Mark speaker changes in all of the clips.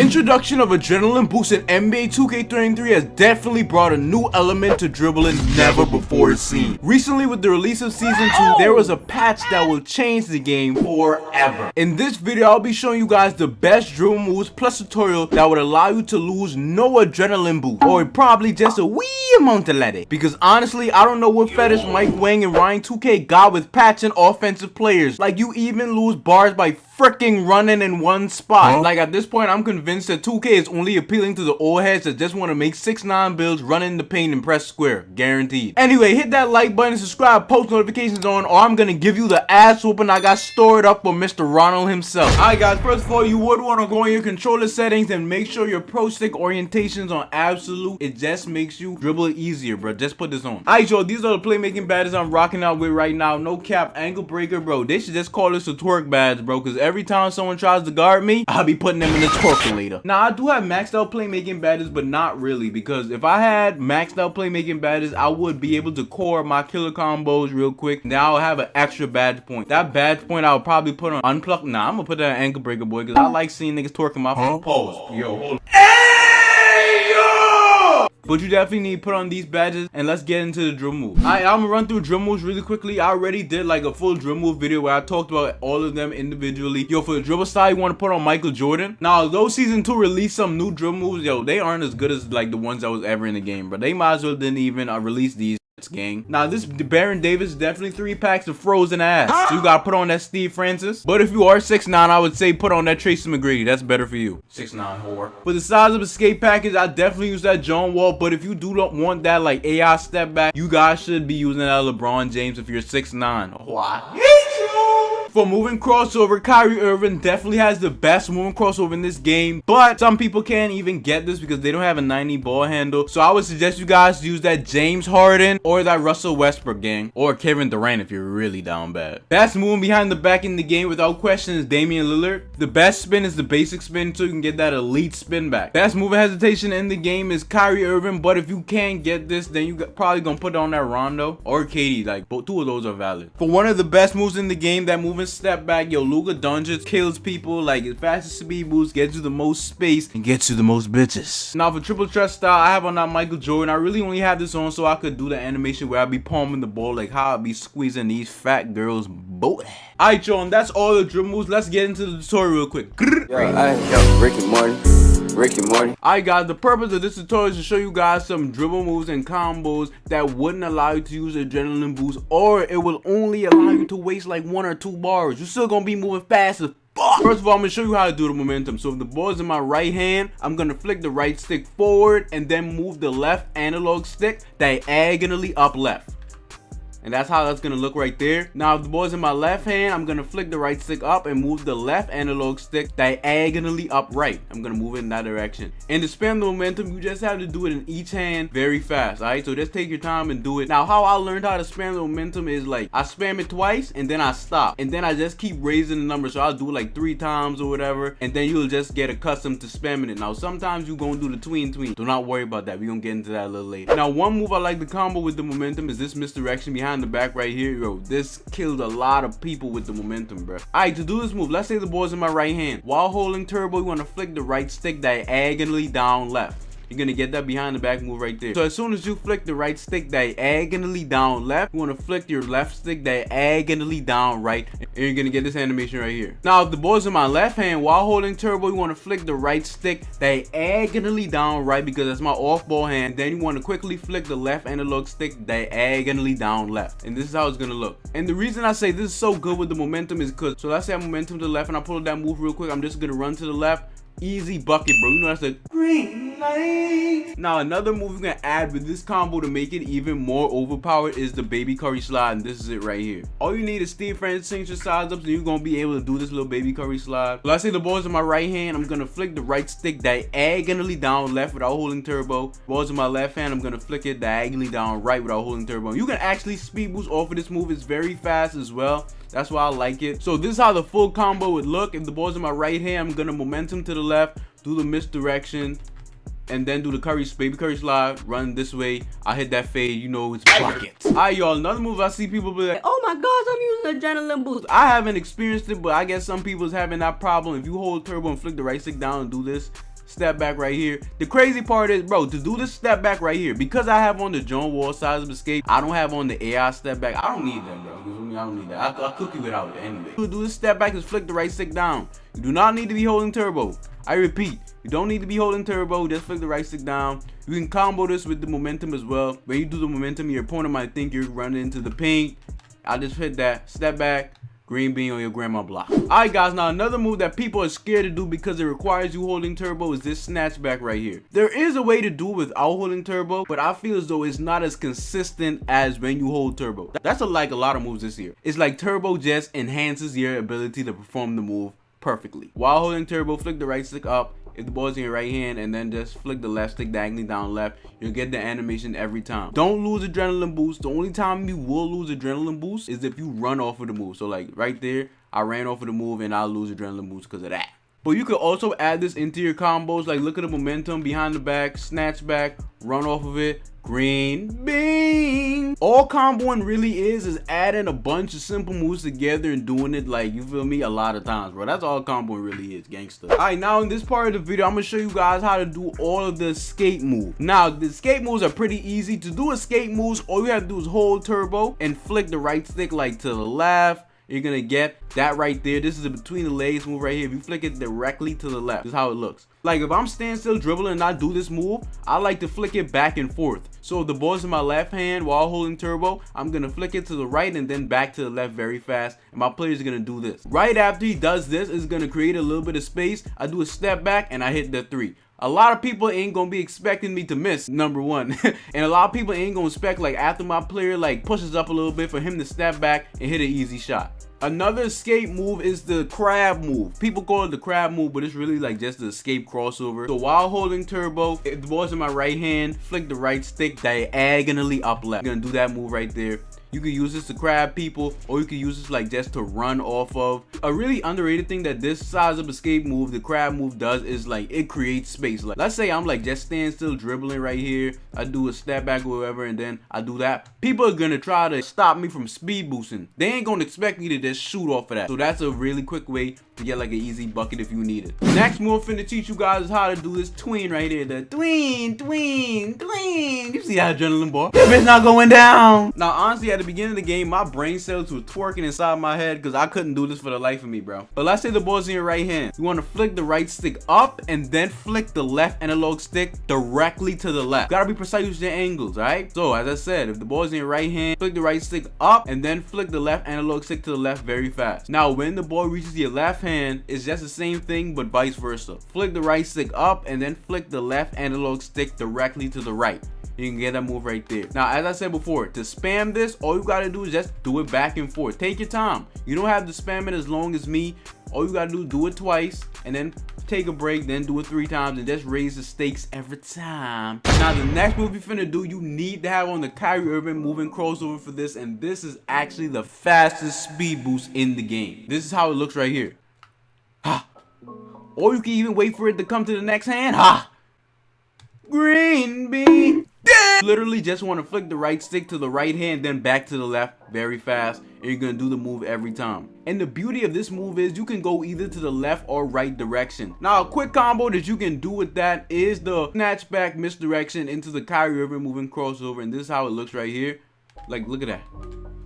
Speaker 1: introduction of adrenaline boost in NBA 2K23 has definitely brought a new element to dribbling never before seen. Recently, with the release of Season 2, there was a patch that will change the game forever. In this video, I'll be showing you guys the best dribble moves plus tutorial that would allow you to lose no adrenaline boost, or probably just a wee amount to let it. Because honestly, I don't know what fetish Mike Wang and Ryan 2K got with patching offensive players. Like, you even lose bars by freaking running in one spot. Like, at this point, I'm convinced that 2K is only appealing to the old heads that just want to make 6'9" builds, run in the paint, and press square. Guaranteed. Anyway, hit that like button, subscribe, post notifications on, or I'm gonna give you the ass whooping I got stored up for Mr. Ronald himself. Alright guys, first of all, you would want to go in your controller settings and make sure your pro stick orientation's on absolute. It just makes you dribble easier, bro. Just put this on. Alright y'all, these are the playmaking badges I'm rocking out with right now. No cap, ankle breaker, bro. They should just call this a twerk badge, bro, because every time someone tries to guard me, I'll be putting them in the twerkulator. Now, I do have maxed out playmaking badges, but not really, because if I had maxed out playmaking badges, I would be able to core my killer combos real quick. Now I'll have an extra badge point. That badge point I'll probably put on unpluck. Nah, I'm gonna put that on ankle breaker, boy, because I like seeing niggas twerking my pose. Yo, hold on. But you definitely need to put on these badges, and let's get into the drill moves. Alright, I'm gonna run through drill moves really quickly. I already did like a full drill move video where I talked about all of them individually. Yo, for the dribble style, you want to put on Michael Jordan. Now, although Season 2 released some new drill moves, yo, they aren't as good as like the ones that was ever in the game, but they might as well didn't even release these. Gang. Now this Baron Davis is definitely 3 packs of frozen ass. So you gotta put on that Steve Francis. But if you are 6'9", I would say put on that Tracy McGrady. That's better for you. 6'9" whore. For the size of escape package, I definitely use that John Wall. But if you do not want that like AI step back, you guys should be using that LeBron James if you're 6'9". Why? For moving crossover, Kyrie Irving definitely has the best moving crossover in this game, but some people can't even get this because they don't have a 90 ball handle. So I would suggest you guys use that James Harden or that Russell Westbrook, gang, or Kevin Durant if you're really down bad. Best moving behind the back in the game without question is Damian Lillard. The best spin is the basic spin, so you can get that elite spin back. Best moving hesitation in the game is Kyrie Irving, but if you can't get this, then you probably gonna put on that Rondo or KD. Like, both two of those are valid. For one of the best moves in the game, that moving step back, yo, Luka Doncic kills people. Like, his fastest speed boost gets you the most space and gets you the most bitches. Now for triple threat style, I have on that Michael Jordan. I really only have this on so I could do the animation where I be palming the ball, like how I be squeezing these fat girls' boat. Alright y'all, and that's all the dribble moves. Let's get into the tutorial real quick.
Speaker 2: Yo, Rick and Morty.
Speaker 1: Alright guys, the purpose of this tutorial is to show you guys some dribble moves and combos that wouldn't allow you to use adrenaline boost, or it will only allow you to waste like 1 or 2 bars. You're still gonna be moving fast as fuck. First of all, I'm gonna show you how to do the momentum. So if the ball is in my right hand, I'm gonna flick the right stick forward and then move the left analog stick diagonally up left. And that's how that's gonna look right there. Now if the ball's in my left hand, I'm gonna flick the right stick up and move the left analog stick diagonally up right. I'm gonna move it in that direction. And to spam the momentum, you just have to do it in each hand very fast. Alright, so just take your time and do it. Now how I learned how to spam the momentum is like, I spam it twice and then I stop, and then I just keep raising the number. So I'll do it like 3 times or whatever, and then you'll just get accustomed to spamming it. Now sometimes you gonna do the tween. Do not worry about that. We're gonna get into that a little later. Now one move I like to combo with the momentum is this misdirection behind the back right here. Yo, this killed a lot of people with the momentum, bro. Alright, to do this move, let's say the ball's in my right hand. While holding turbo, you want to flick the right stick diagonally down left. You're gonna get that behind the back move right there. So as soon as you flick the right stick diagonally down left, you want to flick your left stick diagonally down right, and you're gonna get this animation right here. Now if the ball's in my left hand, while holding turbo, you want to flick the right stick diagonally down right because that's my off ball hand. Then you want to quickly flick the left analog stick diagonally down left, and this is how it's gonna look. And the reason I say this is so good with the momentum is because, so let's say I have momentum to the left and I pull that move real quick. I'm just gonna run to the left. Easy bucket, bro. You know that's a green light. Now another move you're gonna add with this combo to make it even more overpowered is the baby curry slide, and this is it right here. All you need is Steve Francis signature size ups, and you're gonna be able to do this little baby curry slide. So let's say the ball's in my right hand, I'm gonna flick the right stick diagonally down left without holding turbo. Ball's in my left hand, I'm gonna flick it diagonally down right without holding turbo. You can actually speed boost off of this move. It's very fast as well. That's why I like it. So this is how the full combo would look. If the ball's in my right hand, I'm gonna momentum to the left, do the misdirection, and then do the baby curry slide, run this way. I hit that fade, you know it's buckets. Alright y'all, another move I see people be like, oh my gosh, I'm using adrenaline boost. I haven't experienced it, but I guess some people's having that problem. If you hold turbo and flick the right stick down and do this, step back right here. The crazy part is, bro, to do this step back right here, because I have on the John Wall size of escape, I don't have on the AI step back. I don't need that, bro. You feel me? I don't need that. I'll cook you without it anyway. To do this step back is flick the right stick down. You do not need to be holding turbo. I repeat, you don't need to be holding turbo, just flick the right stick down. You can combo this with the momentum as well. When you do the momentum, your opponent might think you're running into the paint. I just hit that, step back, green bean on your grandma block. Alright guys, now another move that people are scared to do because it requires you holding turbo is this snatchback right here. There is a way to do it without holding turbo, but I feel as though it's not as consistent as when you hold turbo. That's like a lot of moves this year. It's like turbo just enhances your ability to perform the move perfectly. While holding turbo, flick the right stick up if the ball's in your right hand, and then just flick the left stick diagonally down left. You'll get the animation every time. Don't lose adrenaline boost. The only time you will lose adrenaline boost is if you run off of the move. So like right there, I ran off of the move and I'll lose adrenaline boost because of that. But you could also add this into your combos, like look at the momentum, behind the back, snatch back, run off of it, green bean. All comboing really is adding a bunch of simple moves together and doing it, like, you feel me, a lot of times, bro. That's all comboing really is, gangster. Alright, now in this part of the video, I'm gonna show you guys how to do all of the escape moves. Now, the escape moves are pretty easy. To do escape moves, all you have to do is hold turbo and flick the right stick like to the left. You're gonna get that right there. This is a between the legs move right here. If you flick it directly to the left, this is how it looks. Like if I'm standstill dribbling and I do this move, I like to flick it back and forth. So if the ball's in my left hand while holding turbo, I'm gonna flick it to the right and then back to the left very fast. And my player's gonna do this. Right after he does this, it's gonna create a little bit of space. I do a step back and I hit the 3. A lot of people ain't gonna be expecting me to miss, number one. And a lot of people ain't gonna expect, like, after my player like pushes up a little bit, for him to step back and hit an easy shot. Another escape move is the crab move. People call it the crab move, but it's really like just the escape crossover. So while holding turbo, if the ball's in my right hand, flick the right stick diagonally up left. I'm gonna do that move right there. You can use this to crab people, or you can use this like just to run off of. A really underrated thing that this size of escape move, the crab move, does is like it creates space. Like let's say I'm like just standing still dribbling right here, I do a step back or whatever, and then I do that. People are gonna try to stop me from speed boosting. They ain't gonna expect me to just shoot off of that. So that's a really quick way to get like an easy bucket if you need it. Next move I'm finna teach you guys is how to do this tween right here. The tween. You see that adrenaline ball? If it's not going down. Now honestly, at the beginning of the game, my brain cells were twerking inside my head because I couldn't do this for the life of me, bro. But let's say the ball's in your right hand. You want to flick the right stick up and then flick the left analog stick directly to the left. Gotta be precise with your angles, alright? So as I said, if the ball's in your right hand, flick the right stick up and then flick the left analog stick to the left very fast. Now when the ball reaches your left hand, it's just the same thing but vice versa. Flick the right stick up and then flick the left analog stick directly to the right. You can get that move right there. Now, as I said before, to spam this, all you gotta do is just do it back and forth. Take your time. You don't have to spam it as long as me. All you gotta do it twice and then take a break, then do it 3 times, and just raise the stakes every time. Now, the next move you're finna do, you need to have on the Kyrie Irving moving crossover for this, and this is actually the fastest speed boost in the game. This is how it looks right here. Ha! Or you can even wait for it to come to the next hand. Ha! Green bean. Literally just want to flick the right stick to the right hand, then back to the left very fast, and you're gonna do the move every time. And the beauty of this move is you can go either to the left or right direction. Now a quick combo that you can do with that is the snatchback misdirection into the Kyrie Irving moving crossover, and this is how it looks right here. Like, look at that.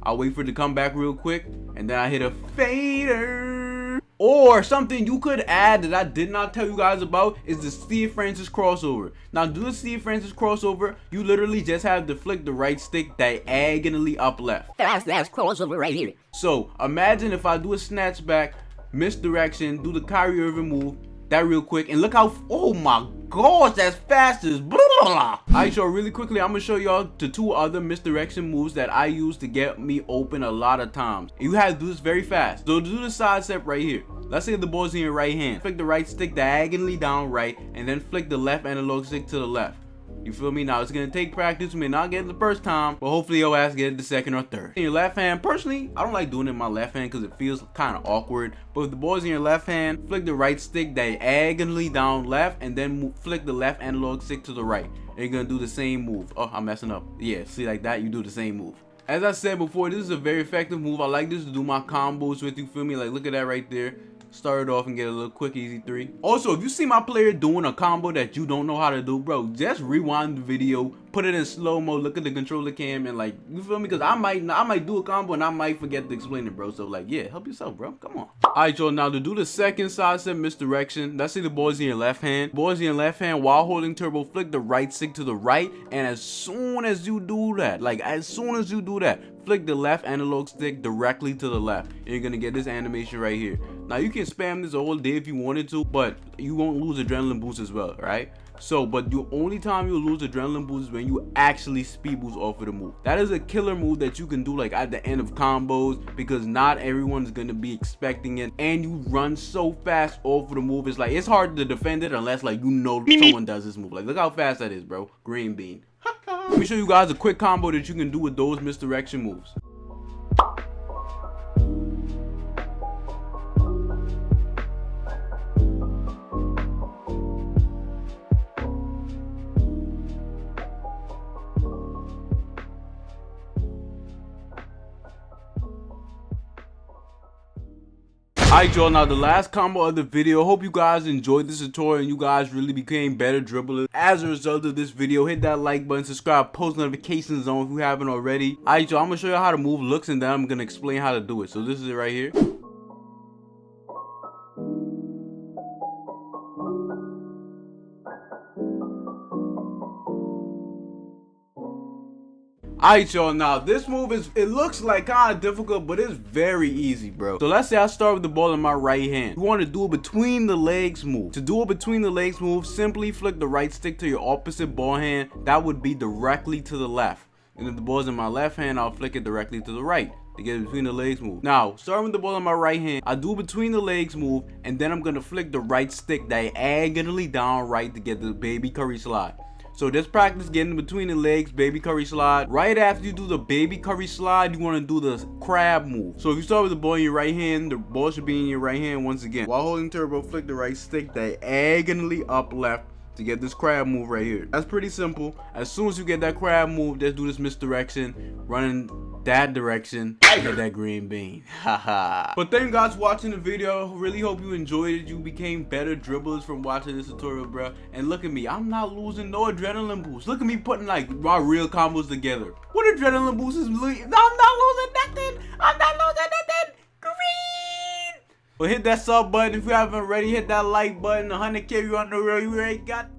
Speaker 1: I'll wait for it to come back real quick, and then I hit a fader. Or something you could add that I did not tell you guys about is the Steve Francis crossover. Now, do the Steve Francis crossover, you literally just have to flick the right stick diagonally up left.
Speaker 3: That's crossover right here.
Speaker 1: So imagine if I do a snatchback, misdirection, do the Kyrie Irving move, that real quick, and look how, oh my gosh, that's fast as blah, blah, blah. Alright, so really quickly, I'm gonna show y'all the 2 other misdirection moves that I use to get me open a lot of times. And you have to do this very fast. So do the side step right here. Let's say the ball's in your right hand. Flick the right stick diagonally down right, and then flick the left analog stick to the left. You feel me? Now, it's going to take practice. You may not get it the first time, but hopefully your ass get it the second or third. In your left hand, personally, I don't like doing it in my left hand because it feels kind of awkward. But if the ball's in your left hand, flick the right stick diagonally down left, and then flick the left analog stick to the right. And you're going to do the same move. Oh, I'm messing up. Yeah, see, like that, you do the same move. As I said before, this is a very effective move. I like this to do my combos with, you feel me? Like, look at that right there. start it off and get a little quick easy 3. Also, if you see my player doing a combo that you don't know how to do, bro, just rewind the video, put it in slow-mo, look at the controller cam, and like, you feel me? Because I might do a combo and I might forget to explain it, bro. So like, yeah, help yourself, bro. Come on. Alright, y'all, now to do the second side step misdirection, let's say the ball's in your left hand. Ball's in your left hand, while holding turbo, flick the right stick to the right, and as soon as you do that, flick the left analog stick directly to the left, and you're gonna get this animation right here. Now you can spam this all day if you wanted to, but you won't lose adrenaline boost as well, right? So, but the only time you'll lose adrenaline boost is when you actually speed boost off of the move. That is a killer move that you can do like at the end of combos, because not everyone's gonna be expecting it, and you run so fast off of the move. It's like, it's hard to defend it unless like you know someone does this move. Like, look how fast that is, bro. Green bean. Let me show you guys a quick combo that you can do with those misdirection moves. Alright, y'all, now the last combo of the video. Hope you guys enjoyed this tutorial and you guys really became better dribblers as a result of this video. Hit that like button, subscribe, post notifications on if you haven't already. Alright, y'all, I'm gonna show you how the move looks and then I'm gonna explain how to do it. So this is it right here. Alright, y'all, now this move it looks like kind of difficult, but it's very easy, bro. So let's say I start with the ball in my right hand. You want to do a between the legs move. To do a between the legs move, simply flick the right stick to your opposite ball hand. That would be directly to the left. And if the ball's in my left hand, I'll flick it directly to the right to get a between the legs move. Now, starting with the ball in my right hand, I do between the legs move, and then I'm gonna flick the right stick diagonally down right to get the baby curry slide. So just practice getting between the legs, baby curry slide. Right after you do the baby curry slide, you want to do the crab move. So if you start with the ball in your right hand, the ball should be in your right hand once again. While holding turbo, flick the right stick diagonally up left to get this crab move right here. That's pretty simple. As soon as you get that crab move, just do this misdirection, running that direction, get that green bean. Haha. But thank you guys for watching the video. Really hope you enjoyed it. You became better dribblers from watching this tutorial, bro. And look at me, I'm not losing no adrenaline boost. Look at me putting like my real combos together. What adrenaline boost is? I'm not losing nothing. I'm not losing nothing. Green. Well, hit that sub button if you haven't already. Hit that like button. 100K you on the road. You already got.